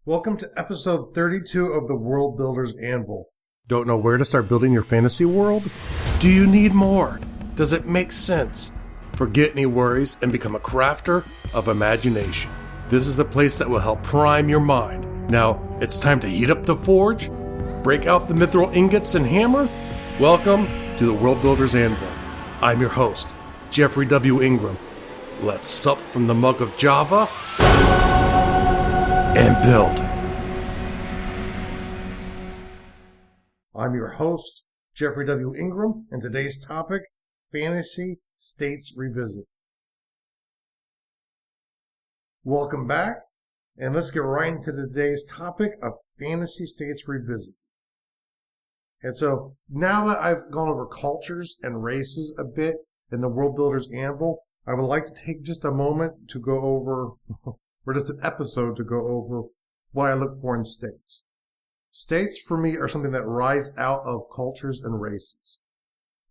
Welcome to episode 32 of the World Builder's Anvil. Don't know where to start building your fantasy world? Do you need more? Does it make sense? Forget any worries and become a crafter of imagination. This is the place that will help prime your mind. Now, it's time to heat up the forge, break out the mithril ingots and hammer. Welcome to the World Builder's Anvil. I'm your host, Jeffrey W. Ingram. Let's sup from the mug of Java and build. I'm your host, Jeffrey W. Ingram, and today's topic, Fantasy States Revisited. Welcome back, and let's get right into today's topic of Fantasy States Revisited. And so, now that I've gone over cultures and races a bit in the World Builder's Anvil, I would like to take just a moment to go over, or just an episode to go over what I look for in states. States, for me, are something that rise out of cultures and races.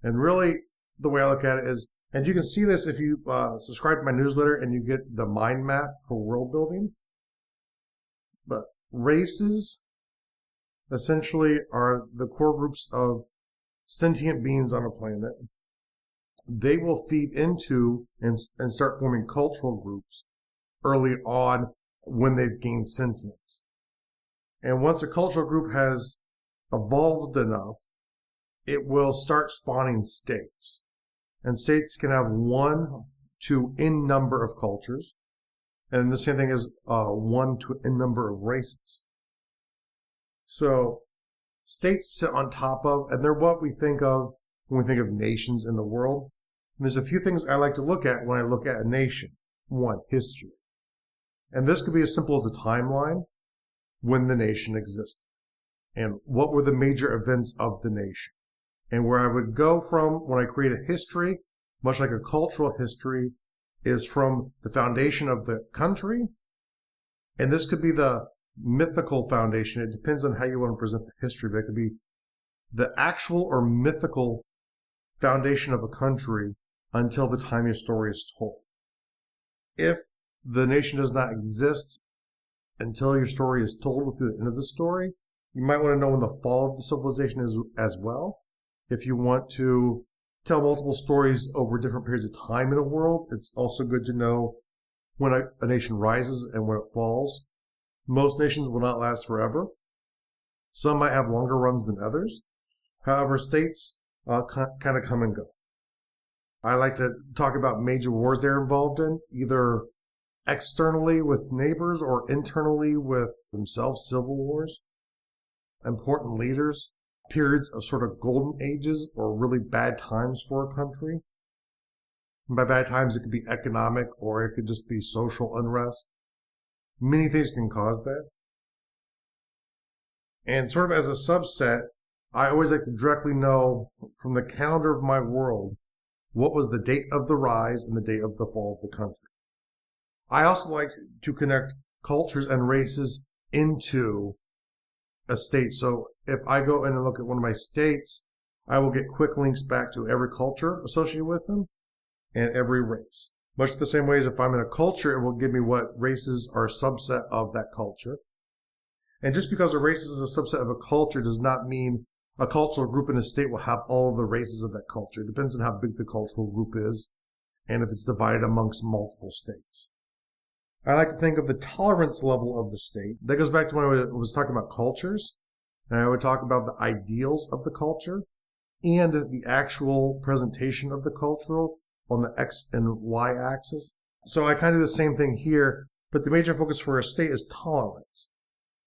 And really, the way I look at it is, and you can see this if you subscribe to my newsletter and you get the mind map for world building. But races, essentially, are the core groups of sentient beings on a planet. They will feed into and start forming cultural groups early on when they've gained sentience. And once a cultural group has evolved enough, it will start spawning states. And states can have 1 to n number of cultures. And the same thing as 1 to n number of races. So states sit on top of, and they're what we think of when we think of nations in the world. And there's a few things I like to look at when I look at a nation. 1, history. And this could be as simple as a timeline when the nation existed. And what were the major events of the nation? And where I would go from when I create a history, much like a cultural history, is from the foundation of the country. And this could be the mythical foundation. It depends on how you want to present the history, but it could be the actual or mythical foundation of a country until the time your story is told. If the nation does not exist until your story is told with the end of the story, you might want to know when the fall of the civilization is as well. If you want to tell multiple stories over different periods of time in a world, it's also good to know when a nation rises and when it falls. Most nations will not last forever. Some might have longer runs than others. However, states kind of come and go. I like to talk about major wars they're involved in, either externally with neighbors or internally with themselves, civil wars, important leaders, periods of sort of golden ages or really bad times for a country. And by bad times, it could be economic or it could just be social unrest. Many things can cause that. And sort of as a subset, I always like to directly know from the calendar of my world what was the date of the rise and the date of the fall of the country. I also like to connect cultures and races into a state. So if I go in and look at one of my states, I will get quick links back to every culture associated with them and every race. Much the same way as if I'm in a culture, it will give me what races are a subset of that culture. And just because a race is a subset of a culture does not mean a cultural group in a state will have all of the races of that culture. It depends on how big the cultural group is and if it's divided amongst multiple states. I like to think of the tolerance level of the state. That goes back to when I was talking about cultures. And I would talk about the ideals of the culture and the actual presentation of the cultural on the X and Y axis. So I kind of do the same thing here, but the major focus for a state is tolerance.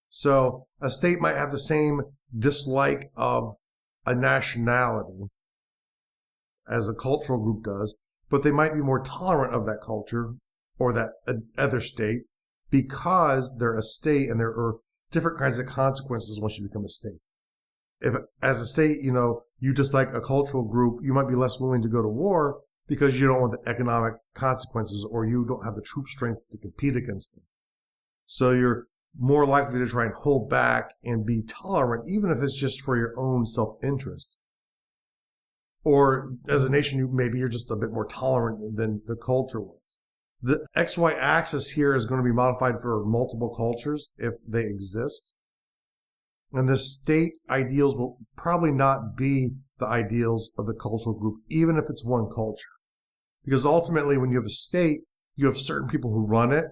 So a state might have the same dislike of a nationality as a cultural group does, but they might be more tolerant of that culture or that other state because they're a state and there are different kinds of consequences once you become a state. If as a state, you dislike a cultural group, you might be less willing to go to war because you don't want the economic consequences or you don't have the troop strength to compete against them. So you're more likely to try and hold back and be tolerant, even if it's just for your own self-interest. Or as a nation, maybe you're just a bit more tolerant than the culture was. The XY axis here is going to be modified for multiple cultures if they exist. And the state ideals will probably not be the ideals of the cultural group, even if it's one culture. Because ultimately, when you have a state, you have certain people who run it,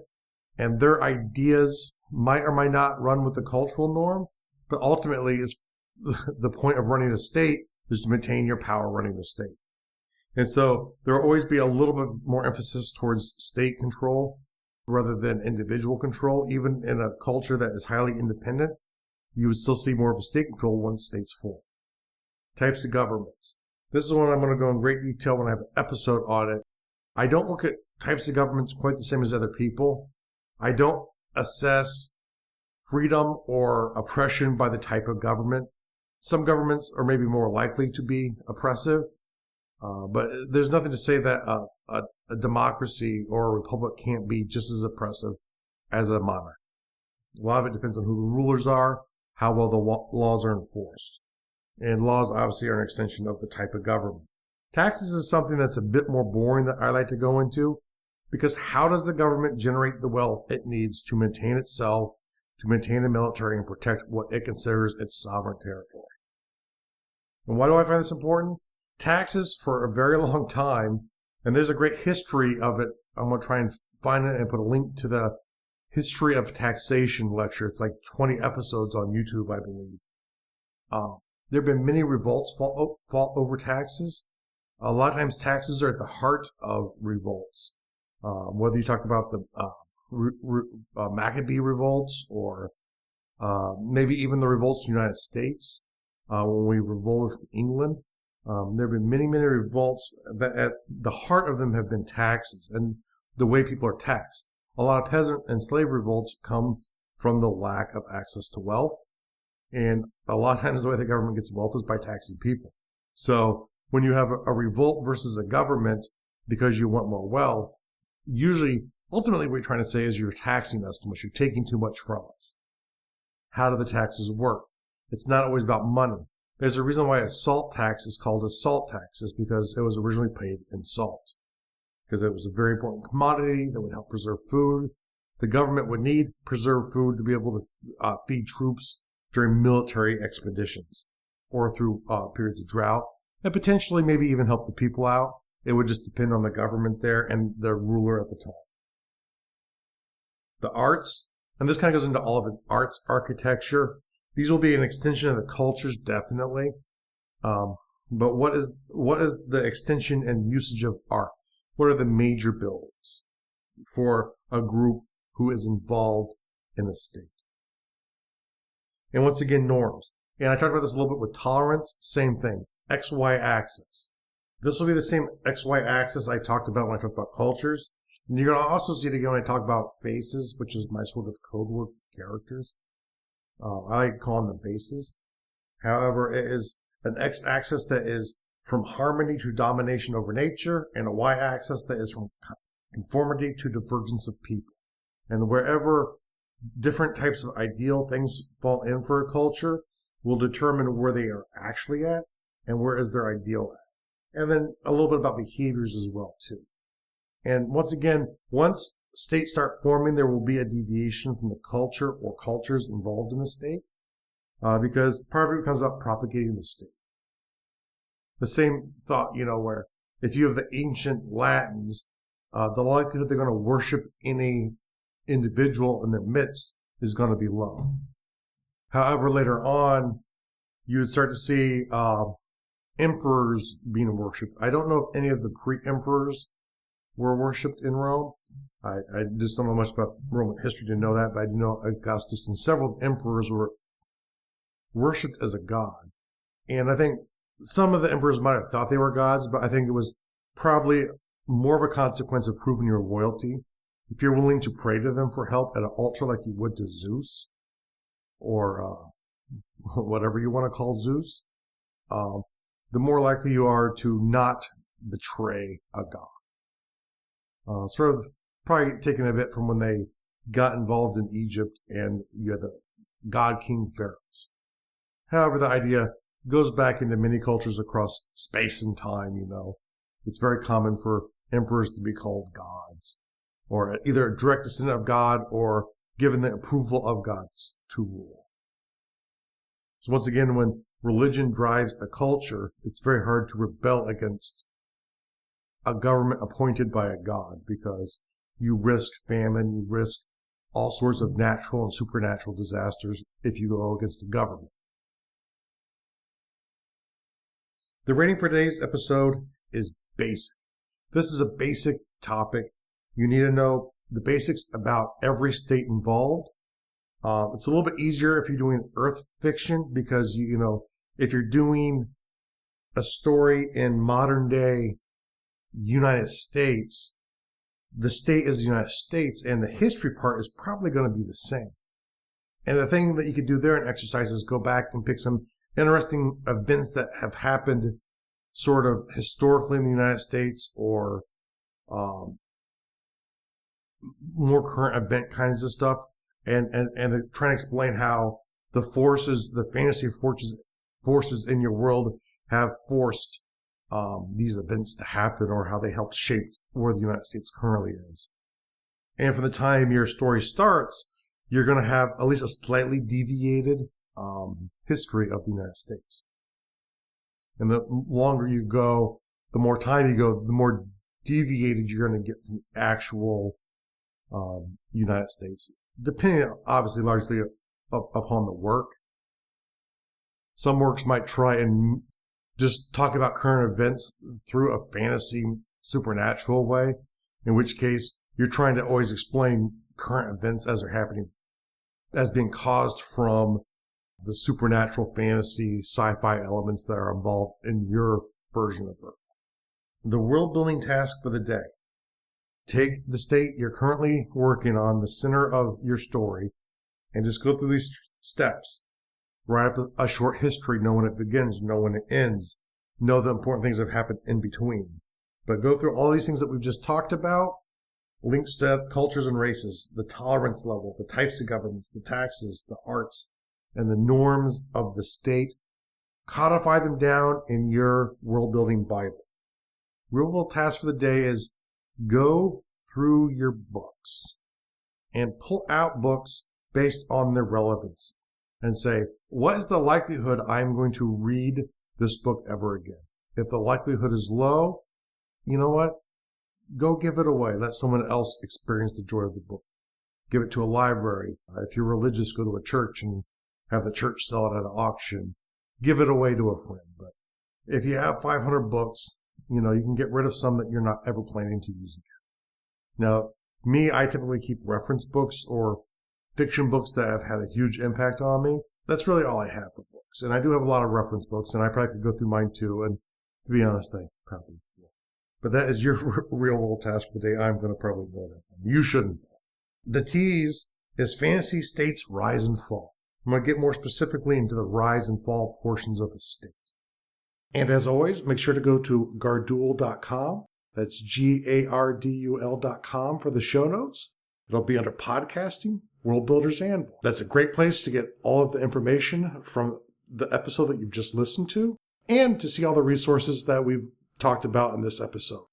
and their ideas might or might not run with the cultural norm. But ultimately, it's the point of running a state is to maintain your power running the state. And so there will always be a little bit more emphasis towards state control rather than individual control. Even in a culture that is highly independent, you would still see more of a state control once states form. Types of governments. This is one I'm going to go in great detail when I have an episode on it. I don't look at types of governments quite the same as other people. I don't assess freedom or oppression by the type of government. Some governments are maybe more likely to be oppressive, but there's nothing to say that a democracy or a republic can't be just as oppressive as a monarch. A lot of it depends on who the rulers are, how well the laws are enforced. And laws obviously are an extension of the type of government. Taxes is something that's a bit more boring that I like to go into, because how does the government generate the wealth it needs to maintain itself, to maintain the military, and protect what it considers its sovereign territory? And why do I find this important? Taxes for a very long time, and there's a great history of it. I'm going to try and find it and put a link to the history of taxation lecture. It's like 20 episodes on YouTube, I believe. There have been many revolts fought over taxes. A lot of times taxes are at the heart of revolts. Whether you talk about the Maccabee revolts or maybe even the revolts in the United States when we revolted from England. There have been many, many revolts that at the heart of them have been taxes and the way people are taxed. A lot of peasant and slave revolts come from the lack of access to wealth. And a lot of times the way the government gets wealth is by taxing people. So when you have a revolt versus a government because you want more wealth, usually, ultimately what you're trying to say is you're taxing us too much. You're taking too much from us. How do the taxes work? It's not always about money. There's a reason why a salt tax is called a salt tax, is because it was originally paid in salt. Because it was a very important commodity that would help preserve food. The government would need preserved food to be able to feed troops during military expeditions or through periods of drought, and potentially maybe even help the people out. It would just depend on the government there and the ruler at the time. The arts, and this kind of goes into all of it, arts, architecture. These will be an extension of the cultures, definitely. But what is the extension and usage of art? What are the major buildings for a group who is involved in the state? And once again, norms. And I talked about this a little bit with tolerance. Same thing. XY axis. This will be the same XY axis I talked about when I talked about cultures. And you're going to also see it again when I talk about faces, which is my sort of code word for characters. I like calling them faces. However, it is an X-axis that is from harmony to domination over nature, and a Y-axis that is from conformity to divergence of people. And wherever different types of ideal things fall in for a culture will determine where they are actually at and where is their ideal at. And then a little bit about behaviors as well, too. And once again, once states start forming, there will be a deviation from the culture or cultures involved in the state, because part of it becomes about propagating the state. The same thought, where if you have the ancient Latins, the likelihood they're going to worship any individual in their midst is going to be low. However, later on, you would start to see emperors being worshipped. I don't know if any of the pre-emperors were worshipped in Rome. I just don't know much about Roman history to know that, but I do know Augustus and several emperors were worshipped as a god. And I think some of the emperors might have thought they were gods, but I think it was probably more of a consequence of proving your loyalty. If you're willing to pray to them for help at an altar like you would to Zeus, or whatever you want to call Zeus, the more likely you are to not betray a god. Sort of probably taken a bit from when they got involved in Egypt and you had the god king pharaohs. However, the idea goes back into many cultures across space and time, It's very common for emperors to be called gods. or either a direct descendant of God or given the approval of God to rule. So once again, when religion drives a culture, it's very hard to rebel against a government appointed by a god, because you risk famine, you risk all sorts of natural and supernatural disasters if you go against the government. The rating for today's episode is basic. This is a basic topic. You need to know the basics about every state involved. It's a little bit easier if you're doing Earth fiction, because if you're doing a story in modern day United States, the state is the United States, and the history part is probably going to be the same. And the thing that you could do there in exercise is go back and pick some interesting events that have happened sort of historically in the United States, or more current event kinds of stuff, and try and explain how the fantasy forces in your world have forced these events to happen, or how they helped shape where the United States currently is. And from the time your story starts, you're going to have at least a slightly deviated history of the United States. And the longer you go, the more time you go, the more deviated you're going to get from the actual United States, depending obviously largely upon the work. Some works might try and just talk about current events through a fantasy supernatural way, in which case you're trying to always explain current events as they're happening, as being caused from the supernatural fantasy sci-fi elements that are involved in your version of Earth. The world building task for the day. Take the state you're currently working on, the center of your story, and just go through these steps. Write up a short history, know when it begins, know when it ends, know the important things that have happened in between. But go through all these things that we've just talked about, links to cultures and races, the tolerance level, the types of governments, the taxes, the arts, and the norms of the state. Codify them down in your world-building Bible. Real world task for the day is go through your books and pull out books based on their relevance and say, what is the likelihood I'm going to read this book ever again? If the likelihood is low, you know what? Go give it away. Let someone else experience the joy of the book. Give it to a library. If you're religious, go to a church and have the church sell it at an auction. Give it away to a friend. But if you have 500 books, you can get rid of some that you're not ever planning to use again. Now, I typically keep reference books or fiction books that have had a huge impact on me. That's really all I have for books. And I do have a lot of reference books, and I probably could go through mine too. And to be honest, I probably will. But that is your real world task for the day. I'm going to probably know that. You shouldn't. The tease is fantasy states rise and fall. I'm going to get more specifically into the rise and fall portions of a state. And as always, make sure to go to gardul.com. That's GARDUL.com for the show notes. It'll be under podcasting, World Builders Anvil. That's a great place to get all of the information from the episode that you've just listened to, and to see all the resources that we've talked about in this episode.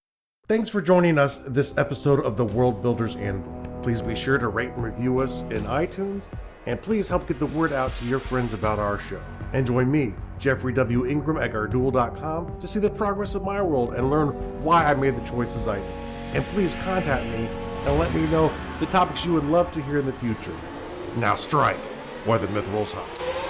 Thanks for joining us this episode of the World Builders Anvil. Please be sure to rate and review us in iTunes, and please help get the word out to your friends about our show. And join me, Jeffrey W. Ingram at gardul.com, to see the progress of my world and learn why I made the choices I did. And please contact me and let me know the topics you would love to hear in the future. Now strike, while the myth rolls high.